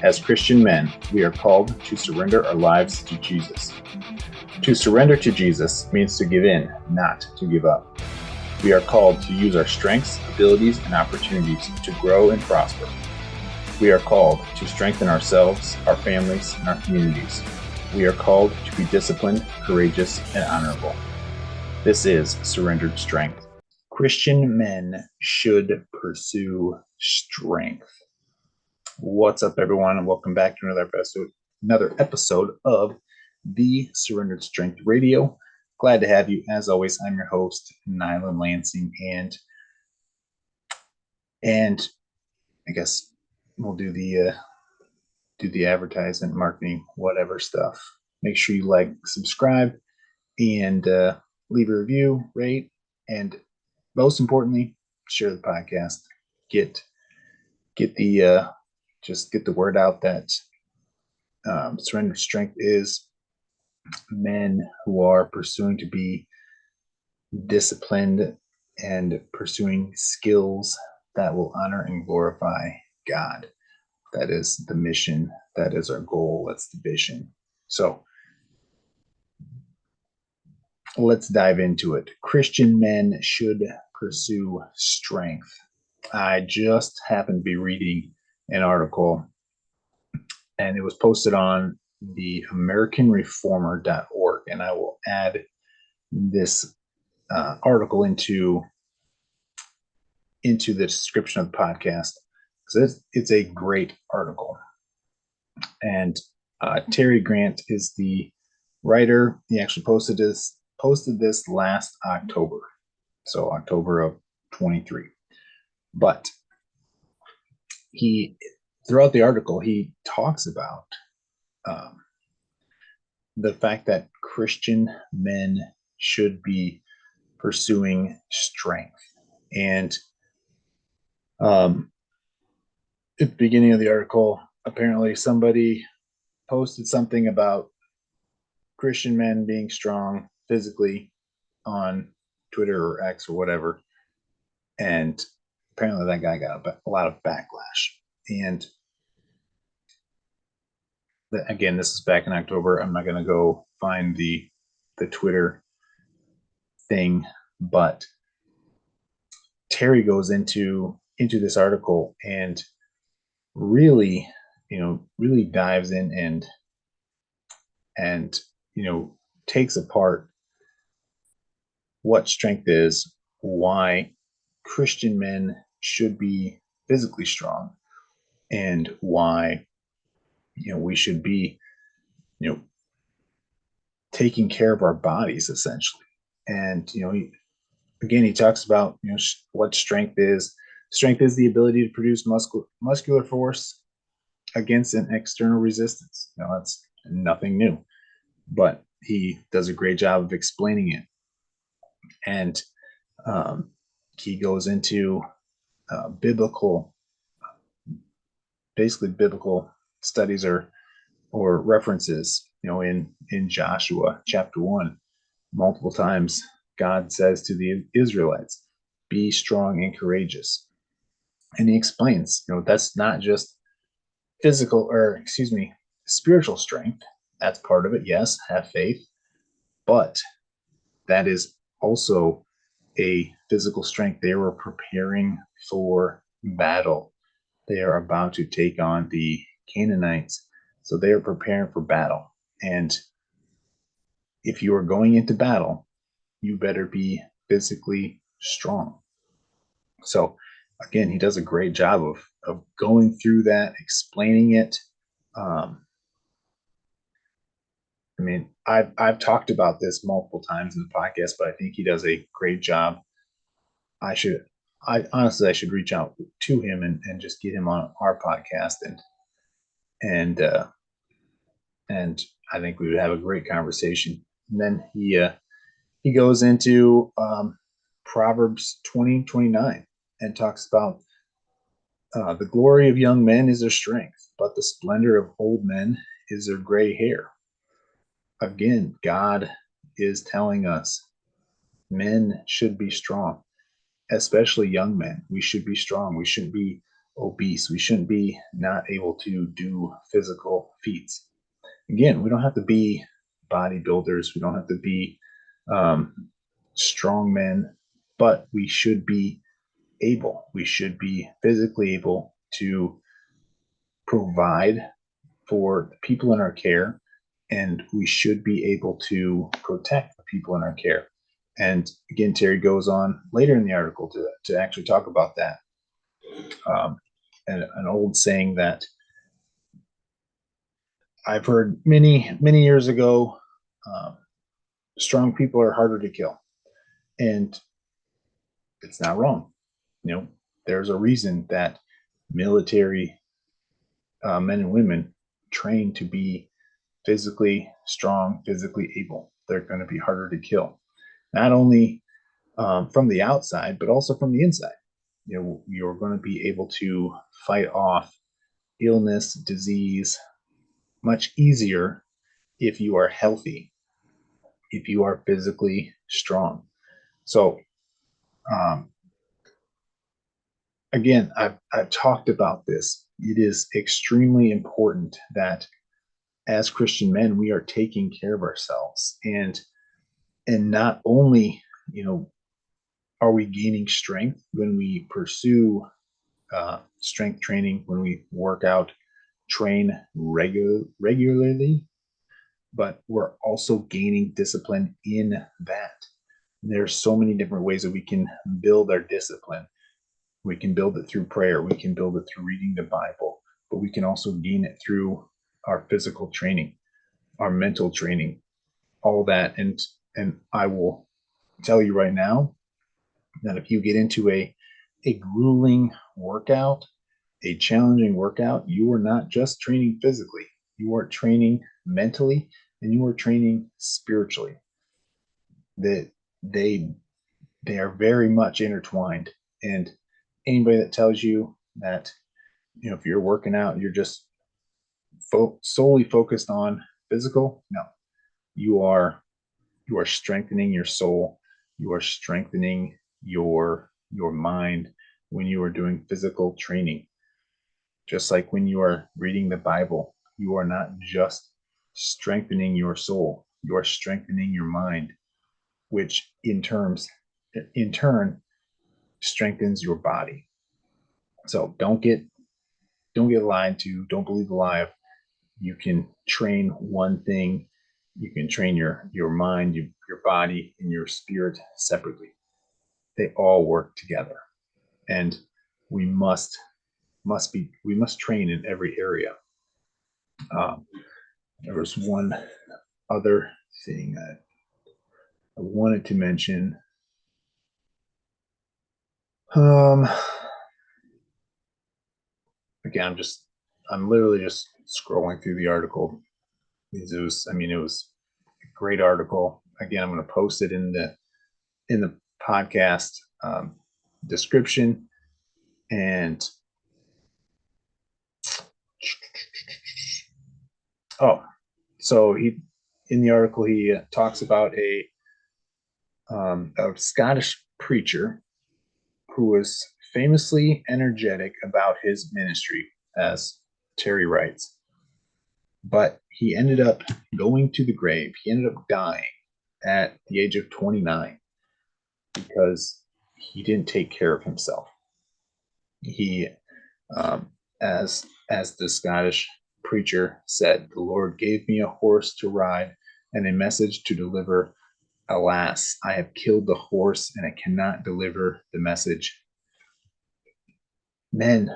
As Christian men, we are called to surrender our lives to Jesus. To surrender to Jesus means to give in, not to give up. We are called to use our strengths, abilities, and opportunities to grow and prosper. We are called to strengthen ourselves, our families, and our communities. We are called to be disciplined, courageous, and honorable. This is Surrendered Strength. Christian men should pursue strength. What's up, everyone, and welcome back to another episode of the Surrendered Strength Radio. Glad to have you. As always, I'm your host, Nylan Lansing, and I guess we'll do the advertisement, marketing, whatever stuff. Make sure you like, subscribe, and leave a review, rate, and most importantly, share the podcast. Get the word out that Surrender Strength is men who are pursuing to be disciplined and pursuing skills that will honor and glorify God. That is the mission. That is our goal. That's the vision. So let's dive into it. Christian men should pursue strength. I just happened to be reading an article, and it was posted on the AmericanReformer.org, and I will add this article into the description of the podcast because it's a great article. And Terry Grant is the writer. He actually posted this last October, so October of 23. But throughout the article, he talks about the fact that Christian men should be pursuing strength. And at the beginning of the article, apparently somebody posted something about Christian men being strong physically on Twitter or X or whatever. And apparently that guy got a lot of backlash. And again, this is back in October. I'm not going to go find the Twitter thing, but Terry goes into this article and really dives in and takes apart what strength is, why Christian men should be physically strong, and why we should be taking care of our bodies essentially. And he talks about what strength is. Strength is the ability to produce muscular force against an external resistance. That's nothing new, but he does a great job of explaining it. And he goes into biblical studies or references. In Joshua chapter 1, multiple times God says to the Israelites, "Be strong and courageous." And he explains, that's not just spiritual strength. That's part of it. Yes, have faith, but that is also a physical strength. They were preparing for battle. They are about to take on the Canaanites. So they are preparing for battle. And if you are going into battle, you better be physically strong. So again, he does a great job of going through that, explaining it. I've talked about this multiple times in the podcast, but I think he does a great job. I should reach out to him and just get him on our podcast, and I think we would have a great conversation. And then he goes into Proverbs 20:29 and talks about the glory of young men is their strength, but the splendor of old men is their gray hair. Again, God is telling us men should be strong, especially young men. We should be strong. We shouldn't be obese. We shouldn't be not able to do physical feats. Again, we don't have to be bodybuilders. We don't have to be strong men, but we should be able. We should be physically able to provide for the people in our care, and we should be able to protect the people in our care. And again, Terry goes on later in the article to actually talk about that. An old saying that I've heard many years ago: strong people are harder to kill, and it's not wrong. There's a reason that military men and women train to be physically strong, physically able. They're going to be harder to kill, not only from the outside, but also from the inside. You're going to be able to fight off illness, disease much easier if you are healthy, if you are physically strong. So, again, I've talked about this. It is extremely important that as Christian men, we are taking care of ourselves, and not only are we gaining strength when we pursue strength training, when we work out, train regularly, but we're also gaining discipline in that. There's so many different ways that we can build our discipline. We can build it through prayer. We can build it through reading the Bible, but we can also gain it through our physical training, our mental training, all that. And I will tell you right now that if you get into a grueling workout, a challenging workout, you are not just training physically, you are training mentally, and you are training spiritually. That they are very much intertwined. And anybody that tells you that if you're working out, you're just solely focused on physical, no, you are strengthening your soul, you are strengthening your mind when you are doing physical training. Just like when you are reading the Bible, you are not just strengthening your soul, you are strengthening your mind, which in turn strengthens your body. So don't get lied to. Don't believe the lie of you can train one thing. You can train your mind, your body, and your spirit separately. They all work together, and we must train in every area. There was one other thing that I wanted to mention. Again, I'm literally just scrolling through the article. It was a great article. Again, I'm going to post it in the podcast description. And so in the article he talks about a Scottish preacher who was famously energetic about his ministry, as Terry writes. But he ended up going to the grave. He ended up dying at the age of 29 because he didn't take care of himself. He, as the Scottish preacher said, the Lord gave me a horse to ride and a message to deliver. Alas, I have killed the horse and I cannot deliver the message. Men,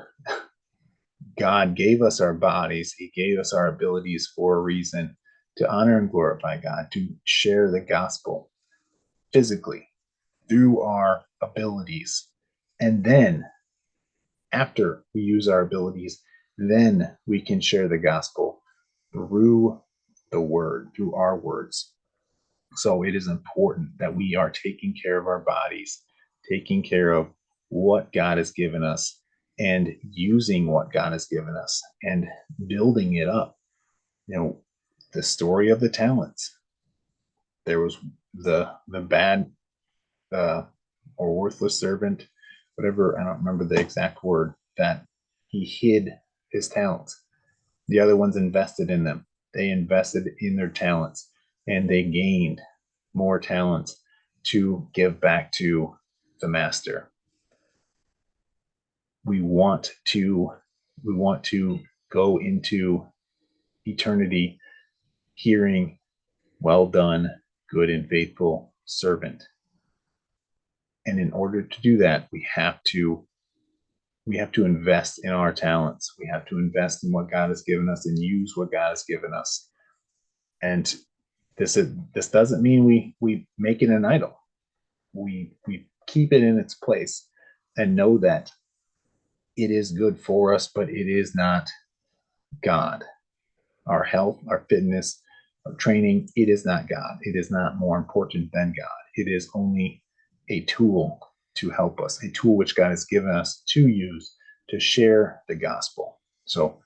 God gave us our bodies. He gave us our abilities for a reason, to honor and glorify God, to share the gospel physically through our abilities. And then after we use our abilities, then we can share the gospel through the word, through our words. So it is important that we are taking care of our bodies, taking care of what God has given us, and using what God has given us and building it up. The story of the talents. There was the bad or worthless servant, whatever, I don't remember the exact word, that He hid his talents. The other ones invested in them. They invested in their talents and they gained more talents to give back to the master. We want to go into eternity hearing, "Well done, good and faithful servant." And in order to do that, we have to invest in our talents. We have to invest in what God has given us and use what God has given us. And this doesn't mean we make it an idol. We keep it in its place and know that it is good for us, but it is not God. Our health, our fitness, our training, it is not God. It is not more important than God. It is only a tool to help us, a tool which God has given us to use to share the gospel. So,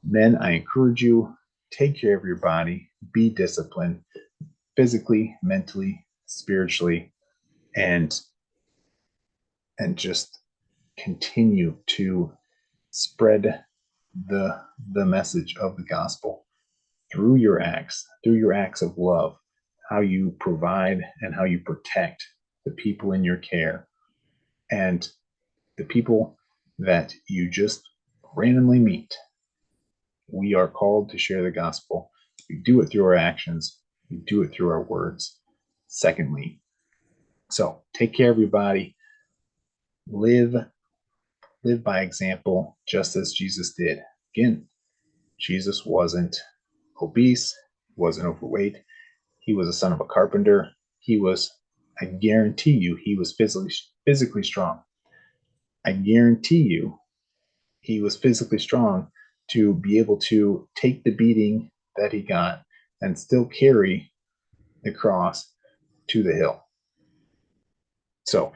men, I encourage you, take care of your body, be disciplined, physically, mentally, spiritually, and just continue to spread the message of the gospel through your acts of love, how you provide and how you protect the people in your care and the people that you just randomly meet. We are called to share the gospel. We do it through our actions. We do it through our words. Secondly, so take care, everybody. Live by example, just as Jesus did. Again, Jesus wasn't obese, wasn't overweight. He was a son of a carpenter. I guarantee you, he was physically strong. I guarantee you, he was physically strong to be able to take the beating that he got and still carry the cross to the hill. So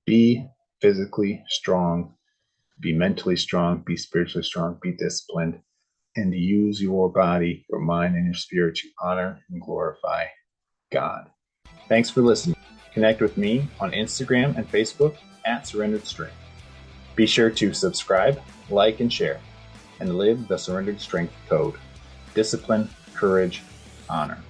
be physically strong, be mentally strong, be spiritually strong, be disciplined, and use your body, your mind, and your spirit to honor and glorify God. Thanks for listening. Connect with me on Instagram and Facebook at Surrendered Strength. Be sure to subscribe, like, and share, and live the Surrendered Strength code: discipline, courage, honor.